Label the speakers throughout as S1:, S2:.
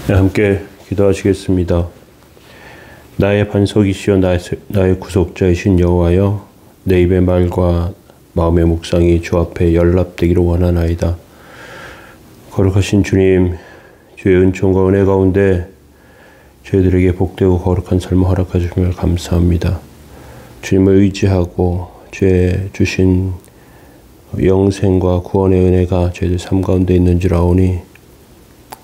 S1: 네, 함께 기도하시겠습니다. 나의 반석이시여 나의 구속자이신 여호와여, 내 입의 말과 마음의 묵상이 주 앞에 연락되기를 원하나이다. 거룩하신 주님, 주의 은총과 은혜 가운데 저희들에게 복되고 거룩한 삶을 허락해 주심을 감사합니다. 주님을 의지하고 주의 주신 영생과 구원의 은혜가 저희들 삶 가운데 있는 줄 아오니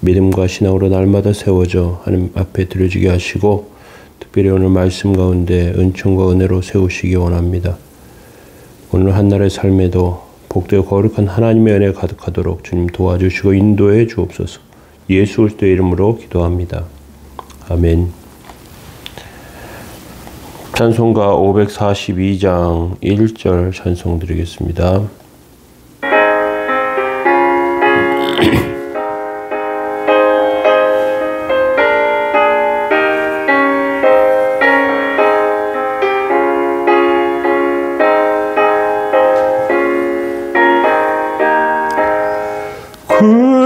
S1: 믿음과 신앙으로 날마다 세워져 하나님 앞에 드려지게 하시고, 특별히 오늘 말씀 가운데 은총과 은혜로 세우시기 원합니다. 오늘 한날의 삶에도 복되고 거룩한 하나님의 은혜가 가득하도록 주님 도와주시고 인도해 주옵소서. 예수 그리스도의 이름으로 기도합니다. 아멘. 찬송가 542장 1절 찬송 드리겠습니다.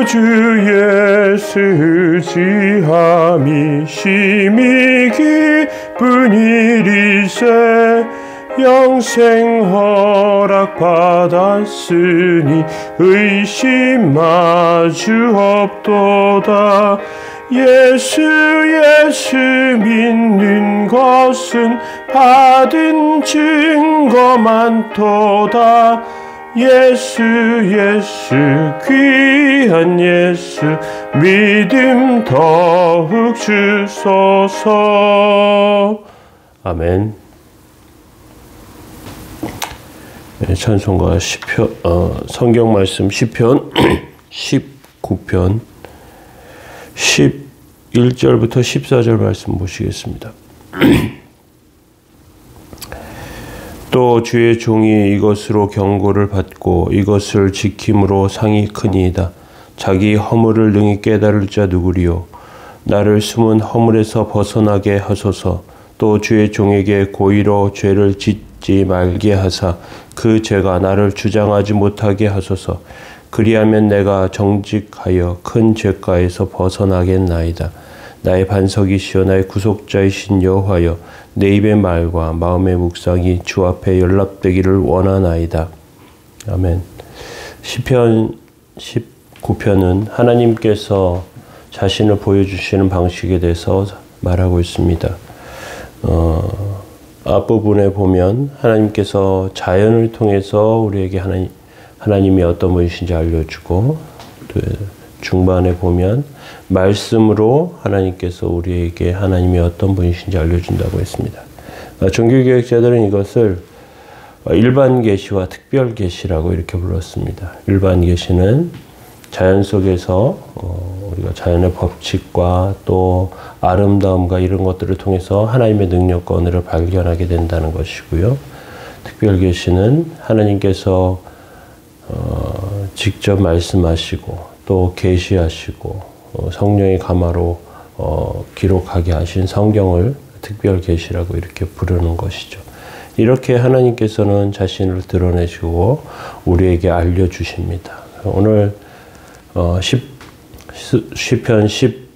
S1: 주의 쓰지함이 심히 기쁜 일이세, 영생 허락 받았으니 의심 마주 없도다. 예수 믿는 것은 받은 증거 많도다. 예수 귀한 예수 믿음 더욱 주소서. 아멘. 네, 찬송가 시편, 성경 말씀 시편 19편 11절부터 14절 말씀 보시겠습니다. 또 주의 종이 이것으로 경고를 받고 이것을 지킴으로 상이 크니이다. 자기 허물을 능히 깨달을 자 누구리요. 나를 숨은 허물에서 벗어나게 하소서. 또 주의 종에게 고의로 죄를 짓지 말게 하사 그 죄가 나를 주장하지 못하게 하소서. 그리하면 내가 정직하여 큰 죄가에서 벗어나겠나이다. 나의 반석이시여 나의 구속자이신 여호와여, 내 입의 말과 마음의 묵상이 주 앞에 연락되기를 원하나이다. 아멘. 시편 19편은 하나님께서 자신을 보여주시는 방식에 대해서 말하고 있습니다. 앞부분에 보면 하나님께서 자연을 통해서 우리에게 하나님이 어떤 분이신지 알려주고, 또 중반에 보면 말씀으로 하나님께서 우리에게 하나님이 어떤 분이신지 알려준다고 했습니다. 종교개혁자들은 이것을 일반 계시와 특별 계시라고 이렇게 불렀습니다. 일반 계시는 자연 속에서 우리가 자연의 법칙과 또 아름다움과 이런 것들을 통해서 하나님의 능력과 은혜를 발견하게 된다는 것이고요. 특별 계시는 하나님께서 직접 말씀하시고 또 계시하시고 성령의 가마로 기록하게 하신 성경을 특별 계시라고 이렇게 부르는 것이죠. 이렇게 하나님께서는 자신을 드러내시고 우리에게 알려주십니다. 오늘 시편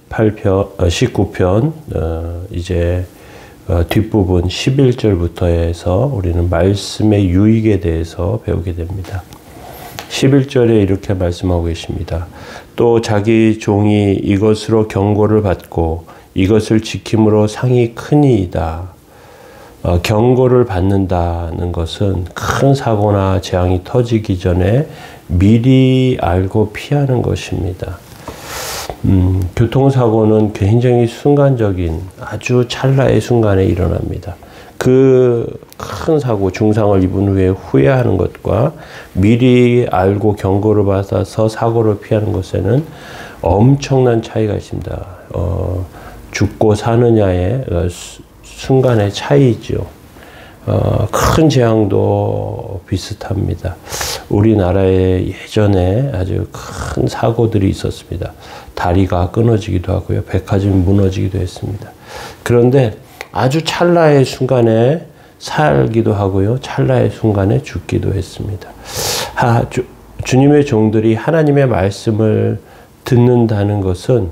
S1: 19편 이제 뒷부분 11절부터 해서 우리는 말씀의 유익에 대해서 배우게 됩니다. 11절에 이렇게 말씀하고 계십니다. 또 자기 종이 이것으로 경고를 받고 이것을 지킴으로 상이 크니이다. 경고를 받는다는 것은 큰 사고나 재앙이 터지기 전에 미리 알고 피하는 것입니다. 교통사고는 굉장히 순간적인 아주 찰나의 순간에 일어납니다. 그 큰 사고, 중상을 입은 후에 후회하는 것과 미리 알고 경고를 받아서 사고를 피하는 것에는 엄청난 차이가 있습니다. 죽고 사느냐의 순간의 차이죠. 큰 재앙도 비슷합니다. 우리나라에 예전에 아주 큰 사고들이 있었습니다. 다리가 끊어지기도 하고요. 백화점이 무너지기도 했습니다. 그런데 아주 찰나의 순간에 살기도 하고요. 찰나의 순간에 죽기도 했습니다. 주님의 종들이 하나님의 말씀을 듣는다는 것은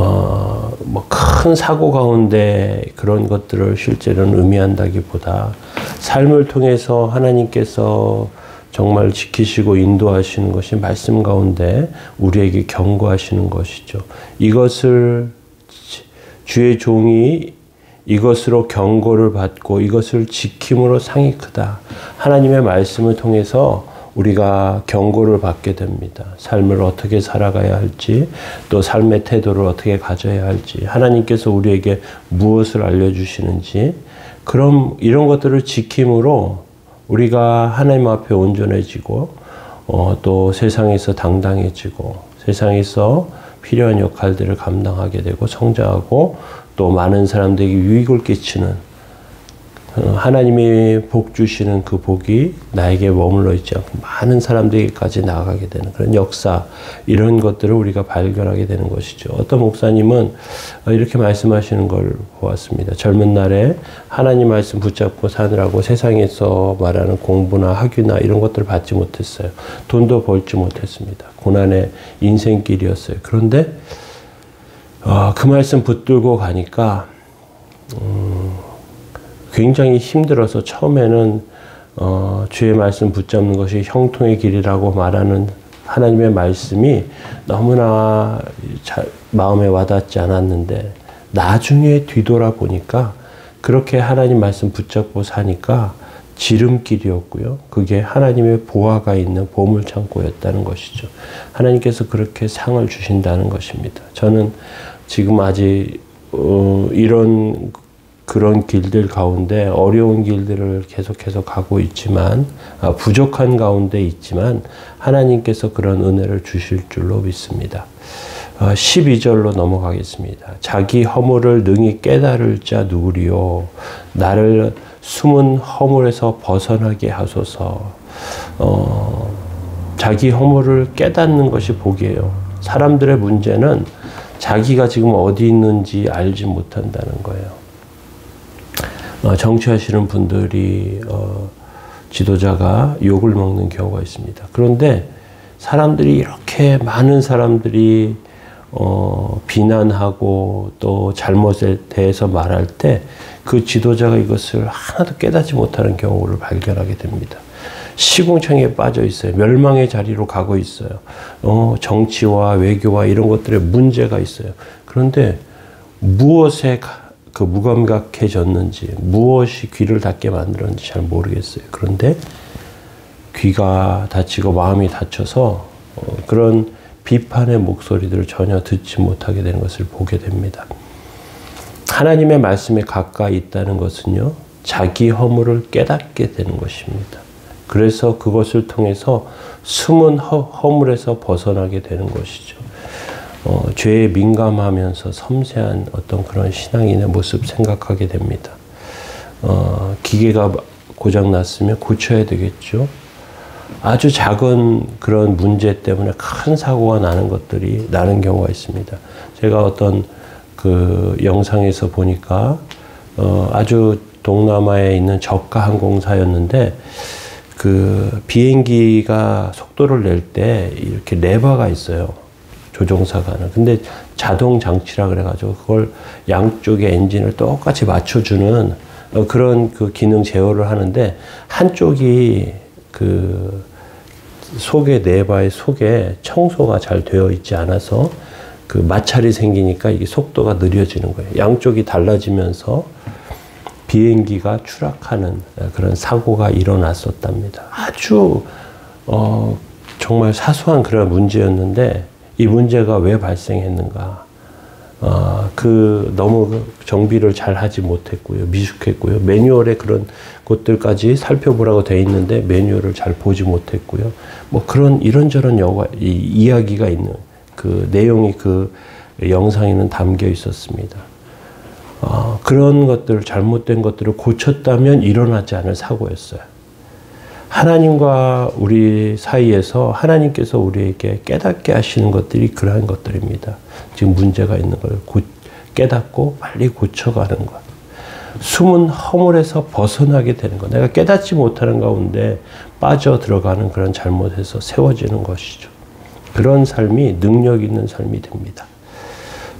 S1: 뭐 큰 사고 가운데 그런 것들을 실제로는 의미한다기보다 삶을 통해서 하나님께서 정말 지키시고 인도하시는 것이 말씀 가운데 우리에게 경고하시는 것이죠. 이것을 주의 종이 이것으로 경고를 받고 이것을 지킴으로 상이 크다. 하나님의 말씀을 통해서 우리가 경고를 받게 됩니다. 삶을 어떻게 살아가야 할지, 또 삶의 태도를 어떻게 가져야 할지, 하나님께서 우리에게 무엇을 알려주시는지, 그럼 이런 것들을 지킴으로 우리가 하나님 앞에 온전해지고, 또 세상에서 당당해지고, 세상에서 필요한 역할들을 감당하게 되고, 성장하고, 또 많은 사람들에게 유익을 끼치는 하나님이 복 주시는 그 복이 나에게 머물러 있지 않고 많은 사람들에게까지 나아가게 되는 그런 역사, 이런 것들을 우리가 발견하게 되는 것이죠. 어떤 목사님은 이렇게 말씀하시는 걸 보았습니다. 젊은 날에 하나님 말씀 붙잡고 사느라고 세상에서 말하는 공부나 학위나 이런 것들을 받지 못했어요. 돈도 벌지 못했습니다. 고난의 인생길이었어요. 그런데 그 말씀 붙들고 가니까 굉장히 힘들어서 처음에는 주의 말씀 붙잡는 것이 형통의 길이라고 말하는 하나님의 말씀이 너무나 마음에 와닿지 않았는데, 나중에 뒤돌아보니까 그렇게 하나님 말씀 붙잡고 사니까 지름길이었고요. 그게 하나님의 보화가 있는 보물창고였다는 것이죠. 하나님께서 그렇게 상을 주신다는 것입니다. 저는 지금 아직 그런 길들 가운데 어려운 길들을 계속해서 가고 있지만, 부족한 가운데 있지만 하나님께서 그런 은혜를 주실 줄로 믿습니다. 12절로 넘어가겠습니다. 자기 허물을 능히 깨달을 자 누구리요? 나를 숨은 허물에서 벗어나게 하소서. 자기 허물을 깨닫는 것이 복이에요. 사람들의 문제는 자기가 지금 어디 있는지 알지 못한다는 거예요. 정치하시는 분들이 지도자가 욕을 먹는 경우가 있습니다. 그런데 사람들이 이렇게 많은 사람들이 비난하고 또 잘못에 대해서 말할 때 그 지도자가 이것을 하나도 깨닫지 못하는 경우를 발견하게 됩니다. 시궁창에 빠져 있어요. 멸망의 자리로 가고 있어요. 정치와 외교와 이런 것들에 문제가 있어요. 그런데 무엇에 무감각해졌는지, 무엇이 귀를 닫게 만들었는지 잘 모르겠어요. 그런데 귀가 닫히고 마음이 닫혀서 그런 비판의 목소리들을 전혀 듣지 못하게 되는 것을 보게 됩니다. 하나님의 말씀에 가까이 있다는 것은요, 자기 허물을 깨닫게 되는 것입니다. 그래서 그것을 통해서 숨은 허물에서 벗어나게 되는 것이죠. 죄에 민감하면서 섬세한 어떤 그런 신앙인의 모습 생각하게 됩니다. 기계가 고장났으면 고쳐야 되겠죠. 아주 작은 그런 문제 때문에 큰 사고가 나는 경우가 있습니다. 제가 어떤 그 영상에서 보니까 아주 동남아에 있는 저가 항공사였는데, 그 비행기가 속도를 낼 때 이렇게 레버가 있어요. 조종사가는. 근데 자동 장치라 그래가지고 그걸 양쪽의 엔진을 똑같이 맞춰주는 그런 그 기능 제어를 하는데, 한쪽이 그 속에, 레버의 속에 청소가 잘 되어 있지 않아서 그 마찰이 생기니까 이게 속도가 느려지는 거예요. 양쪽이 달라지면서 비행기가 추락하는 그런 사고가 일어났었답니다. 아주 정말 사소한 그런 문제였는데, 이 문제가 왜 발생했는가? 너무 정비를 잘 하지 못했고요. 미숙했고요. 매뉴얼에 그런 것들까지 살펴보라고 돼 있는데 매뉴얼을 잘 보지 못했고요. 뭐 그런 이런저런 이야기가 있는 그 내용이 그 영상에는 담겨 있었습니다. 그런 것들, 잘못된 것들을 고쳤다면 일어나지 않을 사고였어요. 하나님과 우리 사이에서 하나님께서 우리에게 깨닫게 하시는 것들이 그러한 것들입니다. 지금 문제가 있는 걸 깨닫고 빨리 고쳐가는 것. 숨은 허물에서 벗어나게 되는 것. 내가 깨닫지 못하는 가운데 빠져 들어가는 그런 잘못에서 세워지는 것이죠. 그런 삶이 능력 있는 삶이 됩니다.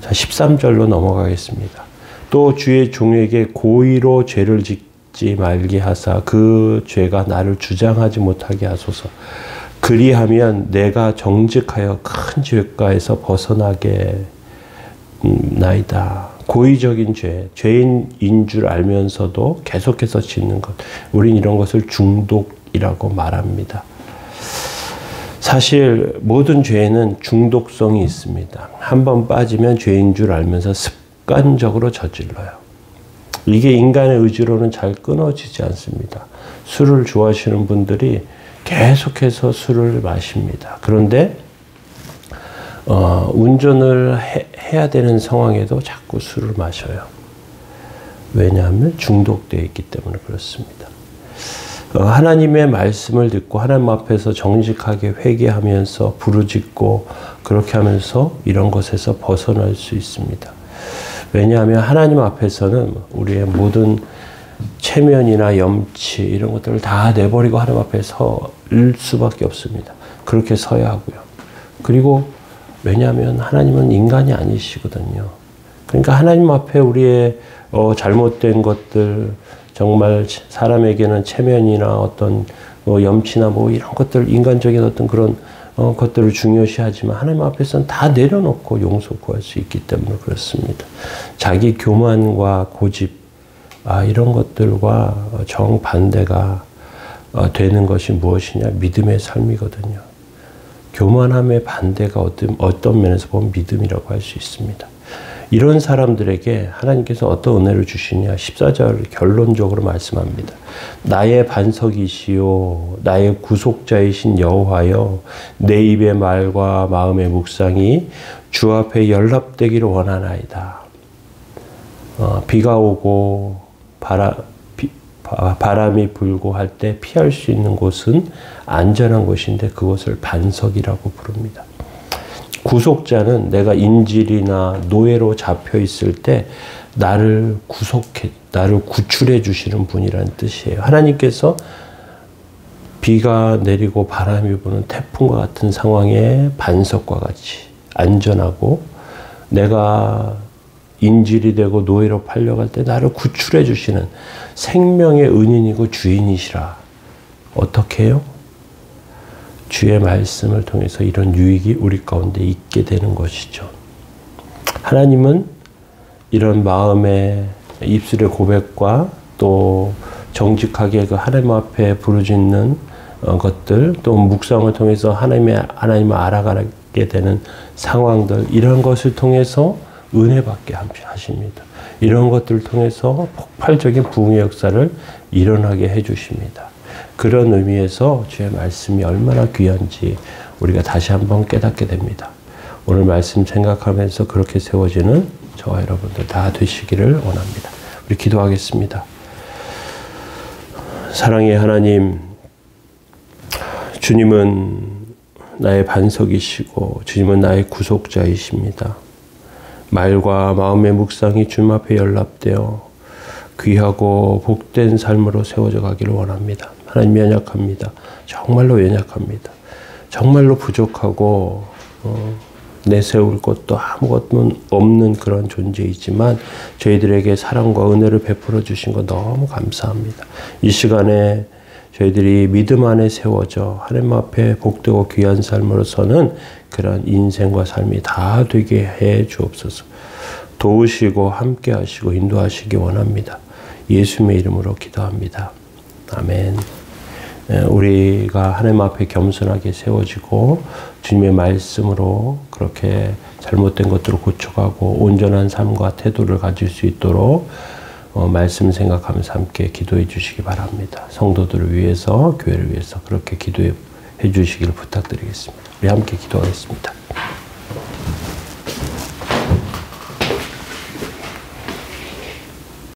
S1: 자, 13절로 넘어가겠습니다. 또 주의 종에게 고의로 죄를 짓지 말게 하사 그 죄가 나를 주장하지 못하게 하소서. 그리하면 내가 정직하여 큰 죄가에서 벗어나게 나이다. 고의적인 죄, 죄인인 줄 알면서도 계속해서 짓는 것. 우린 이런 것을 중독이라고 말합니다. 사실 모든 죄에는 중독성이 있습니다. 한번 빠지면 죄인 줄 알면서 습관적으로 저질러요. 이게 인간의 의지로는 잘 끊어지지 않습니다. 술을 좋아하시는 분들이 계속해서 술을 마십니다. 그런데 운전을 해야 되는 상황에도 자꾸 술을 마셔요. 왜냐하면 중독되어 있기 때문에 그렇습니다. 하나님의 말씀을 듣고 하나님 앞에서 정직하게 회개하면서 부르짖고 그렇게 하면서 이런 것에서 벗어날 수 있습니다. 왜냐하면 하나님 앞에서는 우리의 모든 체면이나 염치 이런 것들을 다 내버리고 하나님 앞에 설 수밖에 없습니다. 그렇게 서야 하고요. 그리고 왜냐하면 하나님은 인간이 아니시거든요. 그러니까 하나님 앞에 우리의 잘못된 것들, 정말 사람에게는 체면이나 어떤 염치나 이런 것들, 인간적인 어떤 그런 것들을 중요시하지만 하나님 앞에서는 다 내려놓고 용서 구할 수 있기 때문에 그렇습니다. 자기 교만과 고집, 이런 것들과 정반대가 되는 것이 무엇이냐? 믿음의 삶이거든요. 교만함의 반대가 어떤 면에서 보면 믿음이라고 할 수 있습니다. 이런 사람들에게 하나님께서 어떤 은혜를 주시냐? 14절 결론적으로 말씀합니다. 나의 반석이시요 나의 구속자이신 여호와여 내 입의 말과 마음의 묵상이 주 앞에 연락되기를 원하나이다. 비가 오고 바람이 불고 할 때 피할 수 있는 곳은 안전한 곳인데 그것을 반석이라고 부릅니다. 구속자는 내가 인질이나 노예로 잡혀 있을 때 나를 구출해 주시는 분이라는 뜻이에요. 하나님께서 비가 내리고 바람이 부는 태풍과 같은 상황에 반석과 같이 안전하고 내가 인질이 되고 노예로 팔려갈 때 나를 구출해 주시는 생명의 은인이고 주인이시라. 어떻게 해요? 주의 말씀을 통해서 이런 유익이 우리 가운데 있게 되는 것이죠. 하나님은 이런 마음의 입술의 고백과 또 정직하게 그 하나님 앞에 부르짖는 것들, 또 묵상을 통해서 하나님을 알아가게 되는 상황들, 이런 것을 통해서 은혜받게 하십니다. 이런 것들을 통해서 폭발적인 부흥의 역사를 일어나게 해주십니다. 그런 의미에서 주의 말씀이 얼마나 귀한지 우리가 다시 한번 깨닫게 됩니다. 오늘 말씀 생각하면서 그렇게 세워지는 저와 여러분들 다 되시기를 원합니다. 우리 기도하겠습니다. 사랑의 하나님, 주님은 나의 반석이시고 주님은 나의 구속자이십니다. 말과 마음의 묵상이 주님 앞에 연락되어 귀하고 복된 삶으로 세워져 가기를 원합니다. 하나님 연약합니다. 정말로 연약합니다. 정말로 부족하고 내세울 것도 아무것도 없는 그런 존재이지만 저희들에게 사랑과 은혜를 베풀어 주신 것 너무 감사합니다. 이 시간에 저희들이 믿음 안에 세워져 하나님 앞에 복되고 귀한 삶으로서는 그런 인생과 삶이 다 되게 해 주옵소서. 도우시고 함께 하시고 인도하시기 원합니다. 예수님의 이름으로 기도합니다. 아멘. 우리가 하나님 앞에 겸손하게 세워지고 주님의 말씀으로 그렇게 잘못된 것들을 고쳐가고 온전한 삶과 태도를 가질 수 있도록 말씀 생각하면서 함께 기도해 주시기 바랍니다. 성도들을 위해서, 교회를 위해서 그렇게 기도해 주시기를 부탁드리겠습니다. 우리 함께 기도하겠습니다.